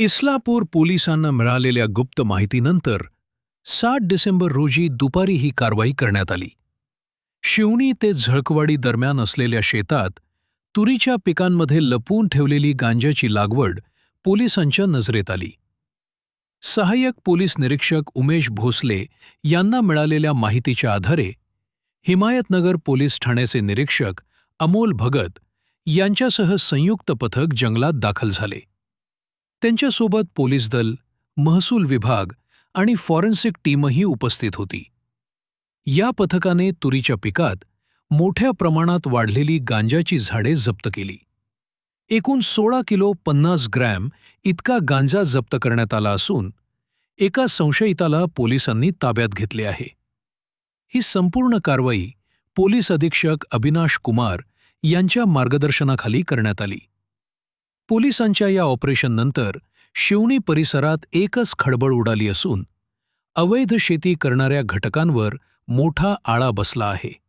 इस्लापूर पोलिसांना मिळालेल्या गुप्त माहितीनंतर 7 डिसेंबर रोजी दुपारी ही कारवाई करण्यात आली. शिवणी ते झळकवाडी दरम्यान असलेल्या शेतात तुरीच्या पिकांमध्ये लपवून ठेवलेली गांजाची लागवड पोलिसांच्या नजरेत आली. सहाय्यक पोलीस निरीक्षक उमेश भोसले यांना मिळालेल्या माहितीच्या आधारे हिमायतनगर पोलीस ठाण्याचे निरीक्षक अमोल भगत यांच्यासह संयुक्त पथक जंगलात दाखल झाले. त्यांच्यासोबत पोलीस दल, महसूल विभाग आणि फॉरेन्सिक टीमही उपस्थित होती. या पथकाने तुरीच्या पिकात मोठ्या प्रमाणात वाढलेली गांजाची झाडे जप्त केली. एकूण 16 किलो 50 ग्रॅम इतका गांजा जप्त करण्यात आला असून एका संशयिताला पोलिसांनी ताब्यात घेतले आहे. ही संपूर्ण कारवाई पोलीस अधीक्षक अविनाश कुमार यांच्या मार्गदर्शनाखाली करण्यात आली. पोलिसांच्या या ऑपरेशननंतर शिवणी परिसरात एकच खळबळ उडाली असून अवैध शेती करणाऱ्या घटकांवर मोठा आळा बसला आहे.